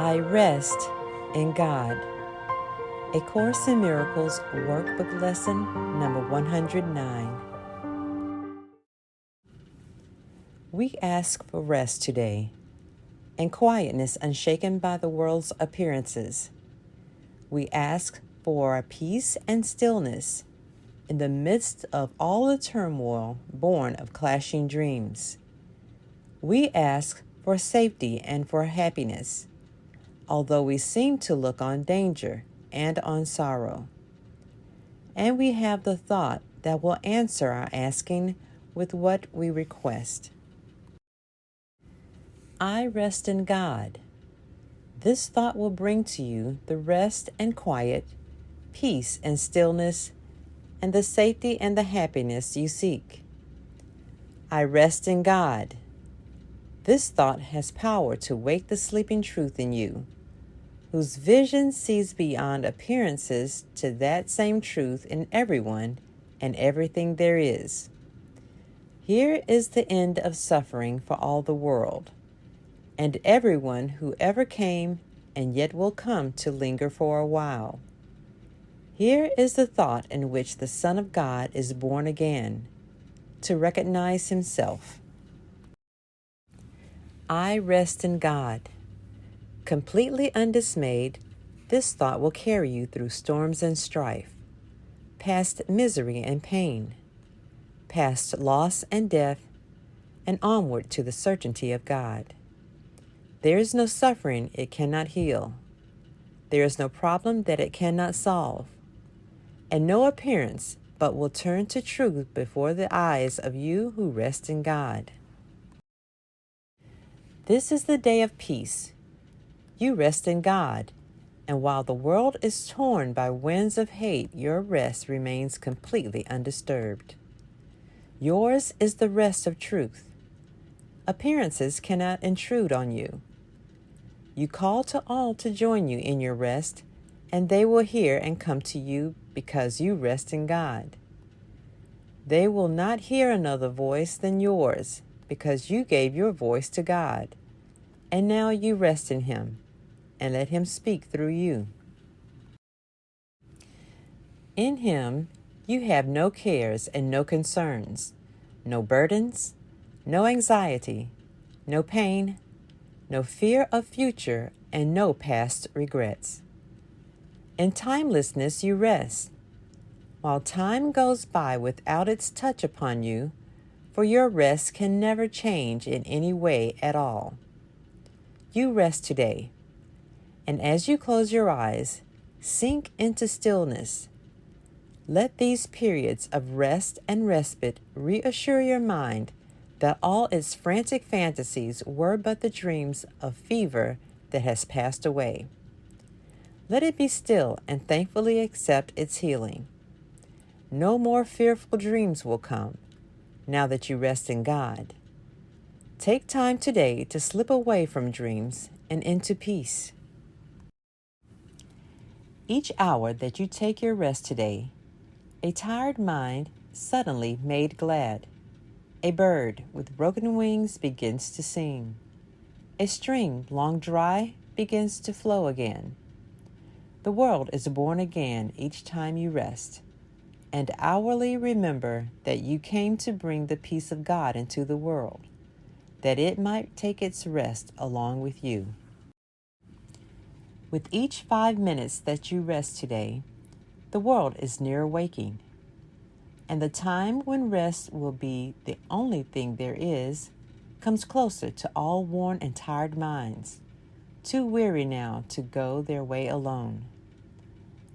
I rest in God. A Course in Miracles Workbook Lesson number 109. We ask for rest today and quietness unshaken by the world's appearances. We ask for a peace and stillness in the midst of all the turmoil born of clashing dreams. We ask for safety and for happiness, although we seem to look on danger and on sorrow. And we have the thought that will answer our asking with what we request. I rest in God. This thought will bring to you the rest and quiet, peace and stillness, and the safety and the happiness you seek. I rest in God. This thought has power to wake the sleeping truth in you, whose vision sees beyond appearances to that same truth in everyone and everything there is. Here is the end of suffering for all the world, and everyone who ever came and yet will come to linger for a while. Here is the thought in which the Son of God is born again, to recognize himself. I rest in God. Completely undismayed, this thought will carry you through storms and strife, past misery and pain, past loss and death, and onward to the certainty of God. There is no suffering it cannot heal. There is no problem that it cannot solve, and no appearance but will turn to truth before the eyes of you who rest in God. This is the day of peace. You rest in God, and while the world is torn by winds of hate, your rest remains completely undisturbed. Yours is the rest of truth. Appearances cannot intrude on you. You call to all to join you in your rest, and they will hear and come to you because you rest in God. They will not hear another voice than yours because you gave your voice to God, and now you rest in Him and let Him speak through you. In Him, you have no cares and no concerns, no burdens, no anxiety, no pain, no fear of future, and no past regrets. In timelessness you rest, while time goes by without its touch upon you, for your rest can never change in any way at all. You rest today, and as you close your eyes, sink into stillness. Let these periods of rest and respite reassure your mind that all its frantic fantasies were but the dreams of fever that has passed away. Let it be still and thankfully accept its healing. No more fearful dreams will come, now that you rest in God. Take time today to slip away from dreams and into peace. Each hour that you take your rest today, a tired mind suddenly made glad. A bird with broken wings begins to sing. A stream long dry begins to flow again. The world is born again each time you rest, and hourly remember that you came to bring the peace of God into the world, that it might take its rest along with you. With each 5 minutes that you rest today, the world is near waking, and the time when rest will be the only thing there is comes closer to all worn and tired minds, too weary now to go their way alone.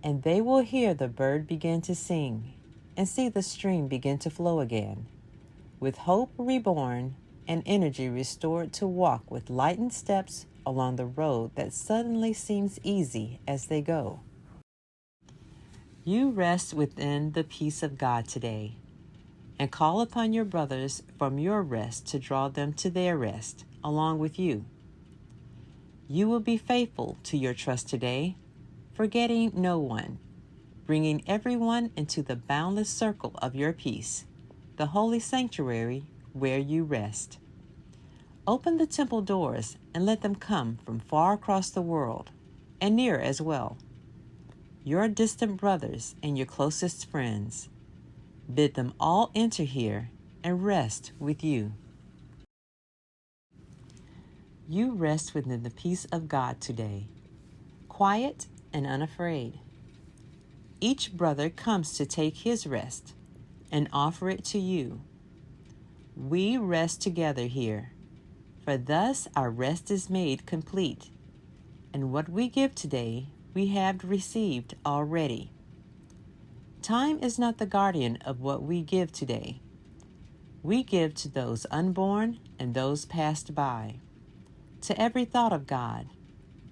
And they will hear the bird begin to sing and see the stream begin to flow again, with hope reborn and energy restored to walk with lightened steps along the road that suddenly seems easy as they go. You rest within the peace of God today, and call upon your brothers from your rest to draw them to their rest along with you. You will be faithful to your trust today, forgetting no one, bringing everyone into the boundless circle of your peace, the holy sanctuary where you rest. Open the temple doors and let them come from far across the world, and near as well. Your distant brothers and your closest friends. Bid them all enter here and rest with you. You rest within the peace of God today, quiet and unafraid. Each brother comes to take his rest and offer it to you. We rest together here, for thus our rest is made complete, and what we give today we have received already. Time is not the guardian of what we give today. We give to those unborn and those passed by, to every thought of God,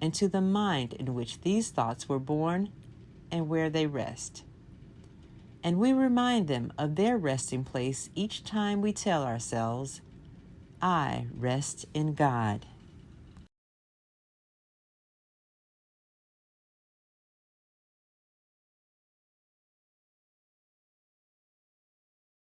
and to the mind in which these thoughts were born and where they rest. And we remind them of their resting place each time we tell ourselves, I rest in God.